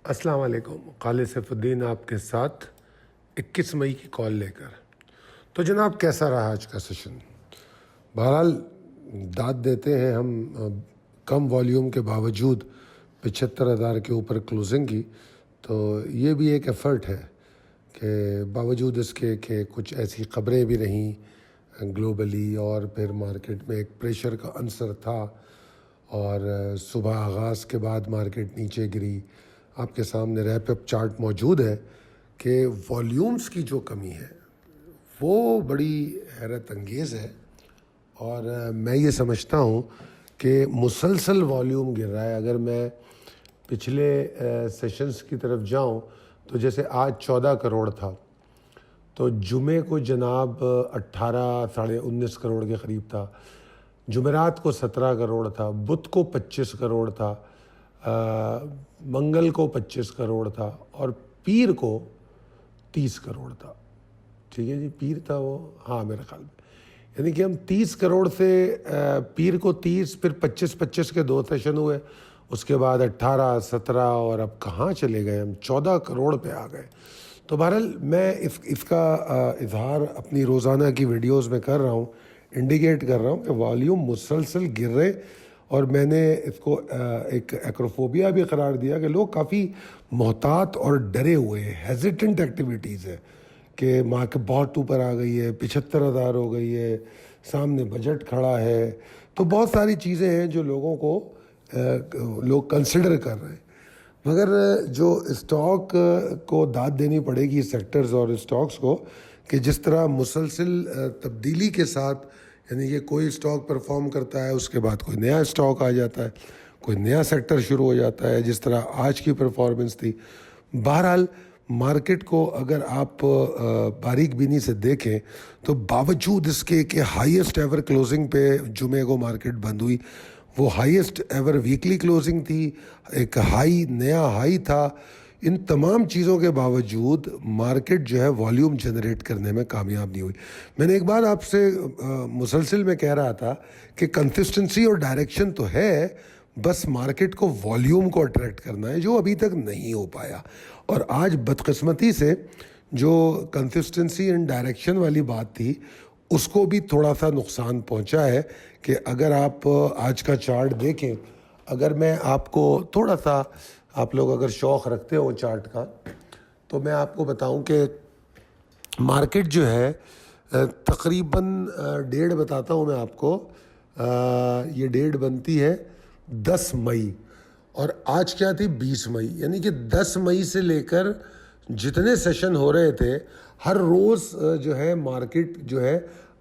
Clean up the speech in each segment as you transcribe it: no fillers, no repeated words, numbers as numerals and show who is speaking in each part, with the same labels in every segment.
Speaker 1: السلام علیکم. خالد سیف الدین آپ کے ساتھ 21 مئی کی کال لے کر. تو جناب کیسا رہا آج کا سیشن؟ بہرحال داد دیتے ہیں ہم کم والیوم کے باوجود 75,000 کے اوپر کلوزنگ کی. تو یہ بھی ایک ایفرٹ ہے کہ باوجود اس کے کہ کچھ ایسی خبریں بھی رہیں گلوبلی اور پھر مارکیٹ میں ایک پریشر کا عنصر تھا اور صبح آغاز کے بعد مارکیٹ نیچے گری. آپ کے سامنے ریپ اپ چارٹ موجود ہے کہ والیومز کی جو کمی ہے وہ بڑی حیرت انگیز ہے. اور میں یہ سمجھتا ہوں کہ مسلسل والیوم گر رہا ہے. اگر میں پچھلے سیشنز کی طرف جاؤں تو جیسے آج 14 کروڑ تھا تو جمعے کو جناب 18 ساڑھے 19 کروڑ کے قریب تھا. جمعرات کو 17 کروڑ تھا. بدھ کو 25 کروڑ تھا. منگل کو 25 کروڑ تھا اور پیر کو 30 کروڑ تھا. ٹھیک ہے جی, پیر تھا وہ, ہاں میرے خیال میں. یعنی کہ ہم 30 کروڑ سے پیر کو 30 پھر 25 کے 2 سیشن ہوئے, اس کے بعد 18 17 اور اب کہاں چلے گئے ہم 14 کروڑ پہ آ گئے. تو بہرحال میں اس کا اظہار اپنی روزانہ کی ویڈیوز میں کر رہا ہوں, انڈیکیٹ کر رہا ہوں کہ والیوم مسلسل گر رہے. اور میں نے اس کو ایک ایکروفوبیا بھی قرار دیا کہ لوگ کافی محتاط اور ڈرے ہوئے ہیں, ہیزیٹنٹ ایکٹیویٹیز ہے کہ مارکیٹ بہت اوپر آ گئی ہے, 75,000 ہو گئی ہے, سامنے بجٹ کھڑا ہے. تو بہت ساری چیزیں ہیں جو لوگوں کو لوگ کنسیڈر کر رہے ہیں. مگر جو اسٹاک کو داد دینی پڑے گی سیکٹرز اور اسٹاکس کو کہ جس طرح مسلسل تبدیلی کے ساتھ, یعنی کہ کوئی اسٹاک پرفارم کرتا ہے اس کے بعد کوئی نیا اسٹاک آ جاتا ہے, کوئی نیا سیکٹر شروع ہو جاتا ہے, جس طرح آج کی پرفارمنس تھی. بہرحال مارکیٹ کو اگر آپ باریک بینی سے دیکھیں تو باوجود اس کے کہ ہائیسٹ ایور کلوزنگ پہ جمعے کو مارکیٹ بند ہوئی, وہ ہائیسٹ ایور ویکلی کلوزنگ تھی, ایک ہائی نیا ہائی تھا. ان تمام چیزوں کے باوجود مارکیٹ جو ہے والیوم جنریٹ کرنے میں کامیاب نہیں ہوئی. میں نے ایک بار آپ سے مسلسل میں کہہ رہا تھا کہ کنسسٹنسی اور ڈائریکشن تو ہے, بس مارکیٹ کو والیوم کو اٹریکٹ کرنا ہے, جو ابھی تک نہیں ہو پایا. اور آج بدقسمتی سے جو کنسسٹنسی اینڈ ڈائریکشن والی بات تھی اس کو بھی تھوڑا سا نقصان پہنچا ہے. کہ اگر آپ آج کا چارٹ دیکھیں, اگر میں آپ کو تھوڑا سا, آپ لوگ اگر شوق رکھتے ہو چارٹ کا, تو میں آپ کو بتاؤں کہ مارکیٹ جو ہے تقریباً ڈیٹ بتاتا ہوں میں آپ کو. یہ ڈیٹ بنتی ہے 10 مئی اور آج کیا تھی 20 مئی. یعنی کہ 10 مئی سے لے کر جتنے سیشن ہو رہے تھے ہر روز جو ہے مارکیٹ جو ہے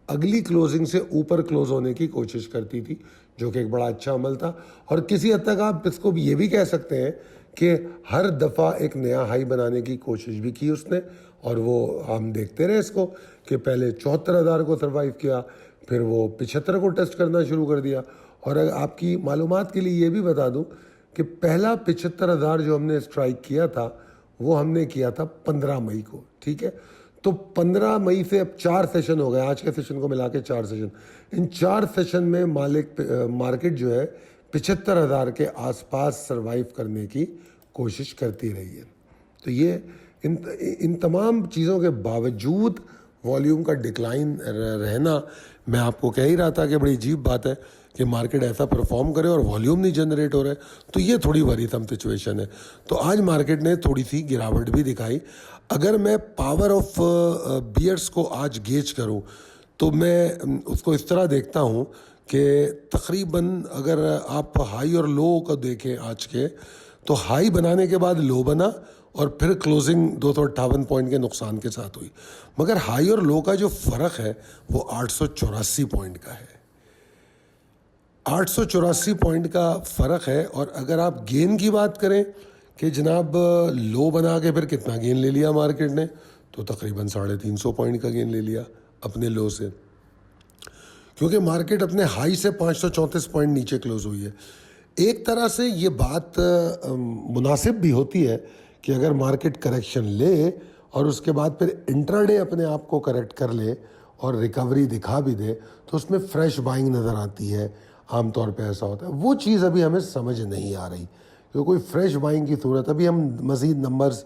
Speaker 1: اگلی کلوزنگ سے اوپر کلوز ہونے کی کوشش کرتی تھی, جو کہ ایک بڑا اچھا عمل تھا. اور کسی حد تک آپ اس کو یہ بھی کہہ سکتے ہیں کہ ہر دفعہ ایک نیا ہائی بنانے کی کوشش بھی کی اس نے, اور وہ ہم دیکھتے رہے اس کو کہ پہلے 74,000 کو سروائیو کیا, پھر وہ 75 کو ٹیسٹ کرنا شروع کر دیا. اور اگر آپ کی معلومات کے لیے یہ بھی بتا دوں کہ پہلا 75,000 جو ہم نے اسٹرائک کیا تھا وہ ہم نے کیا تھا 15 مئی کو. ٹھیک ہے, تو 15 مئی سے اب 4 سیشن ہو گئے, آج کے سیشن کو ملا کے 4 سیشن. ان 4 سیشن میں مارکیٹ جو ہے 75,000 کے آس پاس سروائیو کرنے کی کوشش کرتی رہی ہے. تو یہ ان تمام چیزوں کے باوجود والیوم کا ڈکلائن رہنا, میں آپ کو کہہ ہی رہا تھا کہ بڑی عجیب بات ہے کہ مارکیٹ ایسا پرفارم کرے اور والیوم نہیں جنریٹ ہو رہا ہے. تو یہ تھوڑی وریسم سچویشن ہے. تو آج مارکیٹ نے تھوڑی سی گراوٹ بھی دکھائی. اگر میں پاور آف بیئرس کو آج گیج کروں تو میں اس کو اس طرح دیکھتا ہوں کہ تقریباً اگر آپ ہائی اور لو کو دیکھیں آج کے, تو ہائی بنانے کے بعد لو بنا اور پھر کلوزنگ 258 پوائنٹ کے نقصان کے ساتھ ہوئی. مگر ہائی اور لو کا جو فرق ہے وہ 884 پوائنٹ کا ہے. 884 پوائنٹ کا فرق ہے. اور اگر آپ گین کی بات کریں کہ جناب لو بنا کے پھر کتنا گین لے لیا مارکیٹ نے, تو تقریباً 350 پوائنٹ کا گین لے لیا اپنے لو سے, کیونکہ مارکیٹ اپنے ہائی سے 534 پوائنٹ نیچے کلوز ہوئی ہے. ایک طرح سے یہ بات مناسب بھی ہوتی ہے کہ اگر مارکیٹ کریکشن لے اور اس کے بعد پھر انٹراڈے اپنے آپ کو کریکٹ کر لے اور ریکوری دکھا بھی دے تو اس میں فریش بائنگ نظر آتی ہے. عام طور پہ ایسا ہوتا ہے. وہ چیز ابھی ہمیں سمجھ نہیں آ رہی تو کوئی فریش بائنگ کی صورت. ابھی ہم مزید نمبرز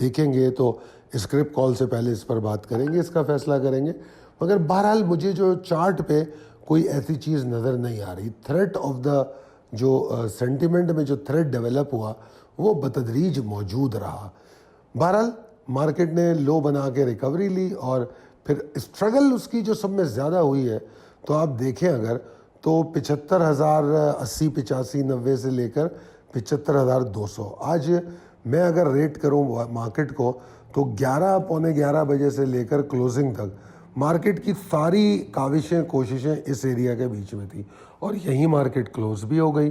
Speaker 1: دیکھیں گے تو اسکرپٹ کال سے پہلے اس پر بات کریں گے, اس کا فیصلہ کریں گے. مگر بہرحال مجھے جو چارٹ پہ کوئی ایسی چیز نظر نہیں آ رہی. تھریٹ آف دا جو سینٹیمنٹ میں جو تھریٹ ڈیولپ ہوا وہ بتدریج موجود رہا. بہرحال مارکیٹ نے لو بنا کے ریکوری لی اور پھر اسٹرگل اس کی جو سب میں زیادہ ہوئی ہے. تو آپ دیکھیں اگر تو 75,080 85 90 سے لے کر 75,200. آج میں اگر ریٹ کروں مارکیٹ کو تو 11 پونے 11 بجے سے لے کر کلوزنگ تک مارکیٹ کی ساری کاوشیں کوششیں اس ایریا کے بیچ میں تھی اور یہی مارکیٹ کلوز بھی ہو گئی.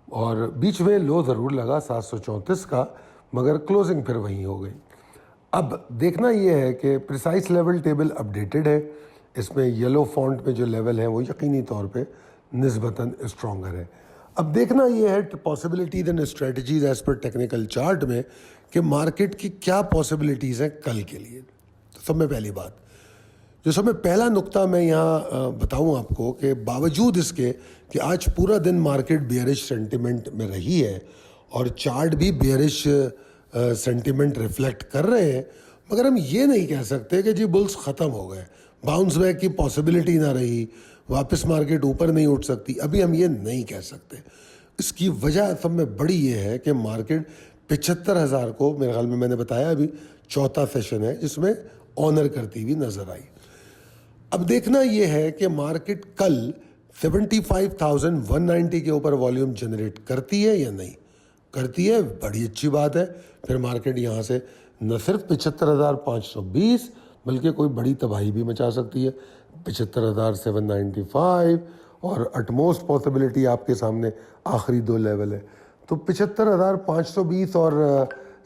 Speaker 1: اور بیچ میں لو ضرور لگا 734 کا, مگر کلوزنگ پھر وہیں ہو گئی. اب دیکھنا یہ ہے کہ پریسائز لیول ٹیبل اپڈیٹڈ ہے. اس میں یلو فونٹ میں جو لیول ہے وہ یقینی طور پہ نسبتاً اسٹرانگر ہے. اب دیکھنا یہ ہے possibilities and strategies as per technical chart میں کہ مارکیٹ کی کیا پاسبلٹیز ہیں کل کے لیے. تو سب میں پہلی بات, جو سب میں پہلا نقطہ میں یہاں بتاؤں آپ کو کہ باوجود اس کے کہ آج پورا دن مارکیٹ بیئرش سینٹیمنٹ میں رہی ہے اور چارٹ بھی بیئرش سینٹیمنٹ ریفلیکٹ کر رہے ہیں, مگر ہم یہ نہیں کہہ سکتے کہ جی بلز ختم ہو گئے, باؤنس بیک کی پاسبلٹی نہ رہی, واپس مارکیٹ اوپر نہیں اٹھ سکتی. ابھی ہم یہ نہیں کہہ سکتے. اس کی وجہ سب میں بڑی یہ ہے کہ مارکیٹ 75,000 کو میرے خیال میں نے بتایا ابھی چوتھا سیشن ہے جس میں آنر کرتی ہوئی نظر آئی. اب دیکھنا یہ ہے کہ مارکیٹ کل 75,190 کے اوپر والیوم جنریٹ کرتی ہے یا نہیں کرتی ہے. بڑی اچھی بات ہے. پھر مارکیٹ یہاں سے نہ صرف 75,520 بلکہ کوئی بڑی تباہی بھی مچا سکتی ہے. 75,795 اور اٹموسٹ پاسبلٹی آپ کے سامنے آخری دو لیول ہے. تو 75,520 اور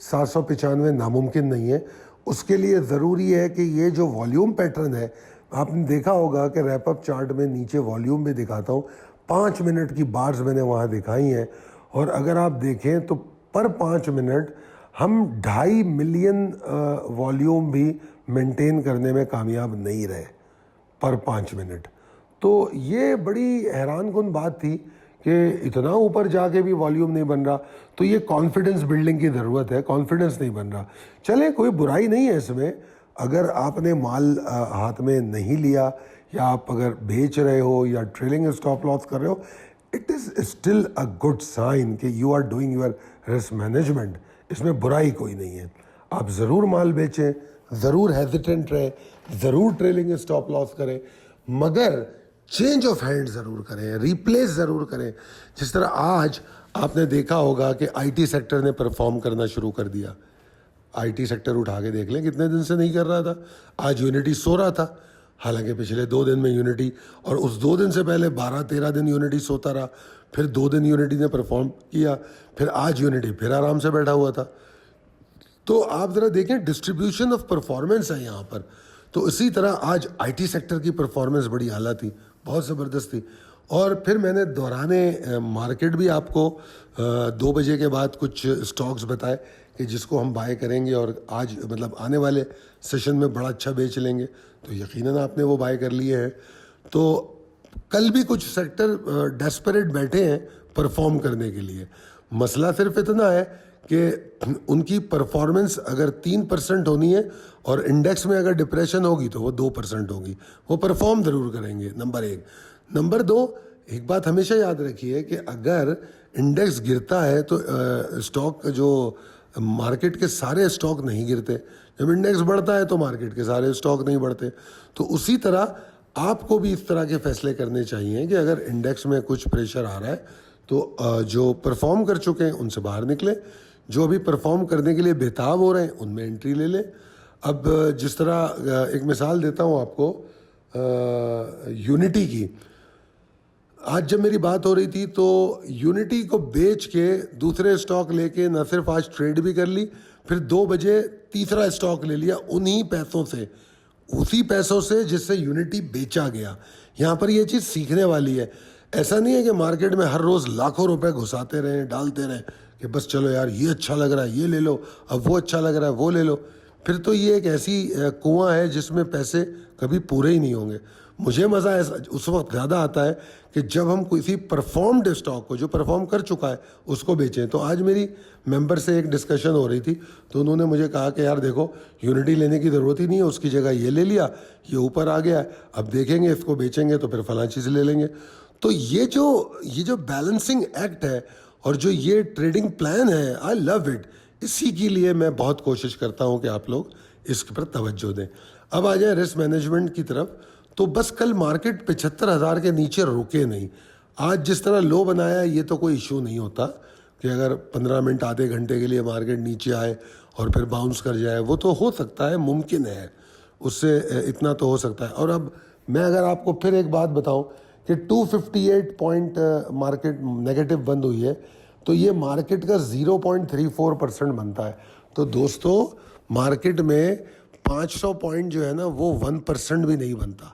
Speaker 1: 795 ناممکن نہیں ہے. اس کے لیے ضروری ہے کہ یہ جو والیوم پیٹرن ہے, آپ نے دیکھا ہوگا کہ ریپ اپ چارٹ میں نیچے والیوم بھی دکھاتا ہوں, 5 منٹ کی بارز میں نے وہاں دکھائی ہیں. اور اگر آپ دیکھیں تو پر 5 منٹ ہم 2.5 ملین والیوم بھی مینٹین کرنے میں کامیاب نہیں رہے پر 5 منٹ. تو یہ بڑی حیران کن بات تھی کہ اتنا اوپر جا کے بھی والیوم نہیں بن رہا. تو یہ کانفیڈنس بلڈنگ کی ضرورت ہے, کانفیڈنس نہیں بن رہا. چلیں کوئی برائی نہیں ہے اس میں, اگر آپ نے مال ہاتھ میں نہیں لیا یا آپ اگر بیچ رہے ہو یا ٹریلنگ اسٹاپ لاس کر رہے ہو, it is still a good sign کہ you are doing your risk management. اس میں برائی کوئی نہیں ہے. آپ ضرور مال بیچیں, ضرور ہیزیٹنٹ رہیں, ضرور ٹریلنگ اسٹاپ لاس کریں, مگر چینج آف ہینڈ ضرور کریں, ریپلیس ضرور کریں. جس طرح آج آپ نے دیکھا ہوگا کہ آئی ٹی سیکٹر نے پرفارم کرنا شروع کر دیا. آئی ٹی سیکٹر اٹھا کے دیکھ لیں کتنے دن سے نہیں کر رہا تھا. آج یونٹی سو رہا تھا, حالانکہ پچھلے 2 دن میں یونٹی, اور اس 2 دن سے پہلے 12-13 دن یونٹی سوتا رہا, پھر 2 دن یونٹی نے پرفارم کیا, پھر آج یونٹی پھر آرام سے بیٹھا ہوا تھا. تو آپ ذرا دیکھیں ڈسٹریبیوشن آف پرفارمنس ہے یہاں پر. تو اسی طرح آج آئی ٹی سیکٹر کی پرفارمنس بڑی اعلیٰ تھی, بہت زبردست تھی. اور پھر میں نے دوران مارکیٹ بھی آپ کو 2 بجے کے بعد کچھ اسٹاکس بتائے کہ جس کو ہم بائی کریں گے اور آج مطلب آنے والے سیشن میں بڑا اچھا بیچ لیں گے. تو یقیناً آپ نے وہ بائی کر لیے ہیں. تو کل بھی کچھ سیکٹر ڈیسپریٹ بیٹھے ہیں پرفارم کرنے کے لیے. مسئلہ صرف اتنا ہے کہ ان کی پرفارمنس اگر 3% ہونی ہے اور انڈیکس میں اگر ڈپریشن ہوگی تو وہ 2% ہوگی. وہ پرفارم ضرور کریں گے, نمبر 1. نمبر 2, ایک بات ہمیشہ یاد رکھیے کہ اگر انڈیکس گرتا ہے تو اسٹاک جو مارکیٹ کے سارے اسٹاک نہیں گرتے. جب انڈیکس بڑھتا ہے تو مارکیٹ کے سارے اسٹاک نہیں بڑھتے. تو اسی طرح آپ کو بھی اس طرح کے فیصلے کرنے چاہیے کہ اگر انڈیکس میں کچھ پریشر آ رہا ہے تو جو پرفارم کر چکے ہیں ان سے باہر نکلیں, جو ابھی پرفارم کرنے کے لیے بےتاب ہو رہے ہیں ان میں انٹری لے لیں. اب جس طرح ایک مثال دیتا ہوں آپ کو یونٹی کی. آج جب میری بات ہو رہی تھی تو یونٹی کو بیچ کے دوسرے اسٹاک لے کے نہ صرف آج ٹریڈ بھی کر لی, پھر 2 بجے تیسرا اسٹاک لے لیا انہی پیسوں سے, اسی پیسوں سے جس سے یونٹی بیچا گیا. یہاں پر یہ چیز سیکھنے والی ہے. ایسا نہیں ہے کہ مارکیٹ میں ہر روز لاکھوں روپے گھساتے رہیں, ڈالتے رہیں کہ بس چلو یار یہ اچھا لگ رہا ہے یہ لے لو, اب وہ اچھا لگ رہا ہے وہ لے لو. پھر تو یہ ایک ایسی کنواں ہے جس میں پیسے کبھی پورے ہی نہیں ہوں گے. مجھے مزہ اس وقت زیادہ آتا ہے کہ جب ہم کسی پرفارمڈ اسٹاک کو جو پرفارم کر چکا ہے اس کو بیچیں. تو آج میری ممبر سے ایک ڈسکشن ہو رہی تھی, تو انہوں نے مجھے کہا کہ یار دیکھو یونٹی لینے کی ضرورت ہی نہیں ہے, اس کی جگہ یہ لے لیا, یہ اوپر آ گیا ہے, اب دیکھیں گے اس کو بیچیں گے تو پھر فلاں چیز لے لیں گے. تو یہ جو بیلنسنگ ایکٹ ہے اور جو یہ ٹریڈنگ پلان ہے, آئی لو اٹ. اسی کے لیے میں بہت کوشش کرتا ہوں کہ آپ لوگ اس پر توجہ دیں. اب آ جائیں رسک مینجمنٹ کی طرف. تو بس کل مارکیٹ 75,000 کے نیچے رکے نہیں. آج جس طرح لو بنایا ہے یہ تو کوئی ایشو نہیں ہوتا کہ اگر 15 منٹ آدھے گھنٹے کے لیے مارکیٹ نیچے آئے اور پھر باؤنس کر جائے, وہ تو ہو سکتا ہے, ممکن ہے, اس سے اتنا تو ہو سکتا ہے. اور اب میں اگر آپ کو پھر ایک بات بتاؤں کہ 258 پوائنٹ مارکیٹ نیگیٹو بند ہوئی ہے, تو یہ مارکیٹ کا 0.34% بنتا ہے. تو دوستو مارکیٹ میں 500 پوائنٹ جو ہے نا وہ 1% بھی نہیں بنتا.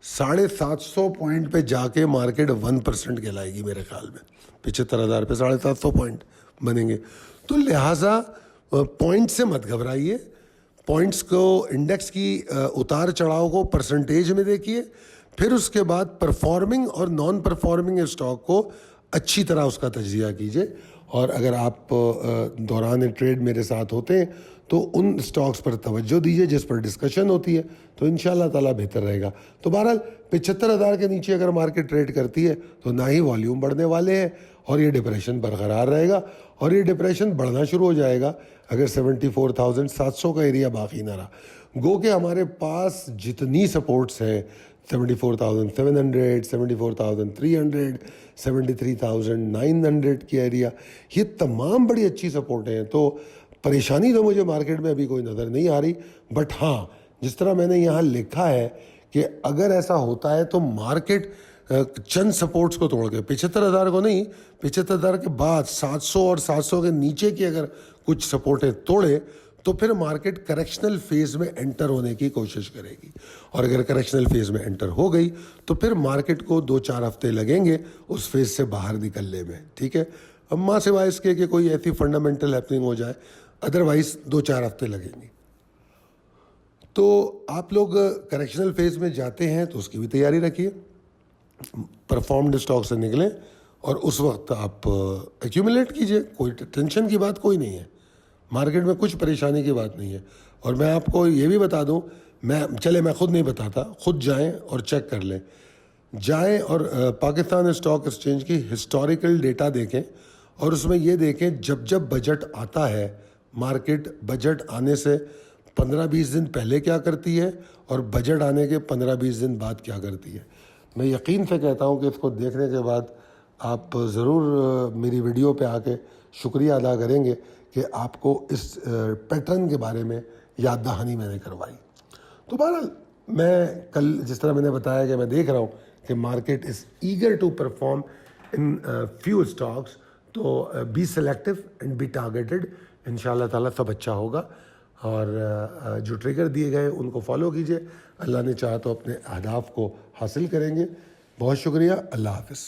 Speaker 1: 750 پوائنٹ پہ جا کے مارکیٹ 1% کہلائے گی میرے خیال میں. 75,000 پہ 750 پوائنٹ بنیں گے. تو لہٰذا پوائنٹ سے مت گھبرائیے, پوائنٹس کو, انڈیکس کی اتار چڑھاؤ کو پرسنٹیج میں دیکھیے, پھر اس کے بعد پرفارمنگ اور نان پرفارمنگ اسٹاک کو اچھی طرح اس کا تجزیہ کیجیے. اور اگر آپ دوران ٹریڈ میرے ساتھ ہوتے ہیں تو ان اسٹاکس پر توجہ دیجیے جس پر ڈسکشن ہوتی ہے, تو انشاءاللہ تعالیٰ بہتر رہے گا. تو بہرحال 75,000 کے نیچے اگر مارکیٹ ٹریڈ کرتی ہے تو نہ ہی والیوم بڑھنے والے ہیں اور یہ ڈپریشن برقرار رہے گا, اور یہ ڈپریشن بڑھنا شروع ہو جائے گا اگر 74,700 کا ایریا باقی نہ رہا. گو کہ ہمارے پاس جتنی سپورٹس ہیں 74,700, 74,300, 73,900 کی ایریا, یہ تمام بڑی اچھی سپورٹیں ہیں. تو پریشانی تو مجھے مارکیٹ میں ابھی کوئی نظر نہیں آ رہی, بٹ ہاں جس طرح میں نے یہاں لکھا ہے کہ اگر ایسا ہوتا ہے تو مارکیٹ چند سپورٹس کو توڑ کے 75,000 کو نہیں, 75,000 کے بعد 700 اور 700 کے نیچے کی اگر کچھ سپورٹیں توڑے تو پھر مارکیٹ کریکشنل فیز میں انٹر ہونے کی کوشش کرے گی. اور اگر کریکشنل فیز میں انٹر ہو گئی تو پھر مارکیٹ کو 2-4 ہفتے لگیں گے اس فیز سے باہر نکلنے میں. ٹھیک ہے, اب ماں سوائے اس کے کہ کوئی ایسی فنڈامنٹل ہیپننگ ہو جائے, ادروائز 2-4 ہفتے لگیں گے. تو آپ لوگ کریکشنل فیز میں جاتے ہیں تو اس کی بھی تیاری رکھیے, پرفارمڈ اسٹاک سے نکلیں اور اس وقت آپ ایکیومولیٹ کیجئے. کوئی ٹینشن کی بات کوئی نہیں ہے, مارکیٹ میں کچھ پریشانی کی بات نہیں ہے. اور میں آپ کو یہ بھی بتا دوں, میں خود نہیں بتاتا, خود جائیں اور چیک کر لیں. جائیں اور پاکستان اسٹاک ایکسچینج کی ہسٹوریکل ڈیٹا دیکھیں اور اس میں یہ دیکھیں جب بجٹ آتا ہے, مارکیٹ بجٹ آنے سے 15-20 دن پہلے کیا کرتی ہے اور بجٹ آنے کے 15-20 دن بعد کیا کرتی ہے. میں یقین سے کہتا ہوں کہ اس کو دیکھنے کے بعد آپ ضرور میری ویڈیو پہ آ کے شکریہ ادا کریں گے کہ آپ کو اس پیٹرن کے بارے میں یاد دہانی میں نے کروائی. تو بہرحال میں کل جس طرح میں نے بتایا کہ میں دیکھ رہا ہوں کہ market is eager to perform in few stocks, تو be selective and be targeted. انشاءاللہ تعالیٰ سب اچھا ہوگا, اور جو ٹریگر دیے گئے ان کو فالو کیجیے. اللہ نے چاہا تو اپنے اہداف کو حاصل کریں گے. بہت شکریہ, اللہ حافظ.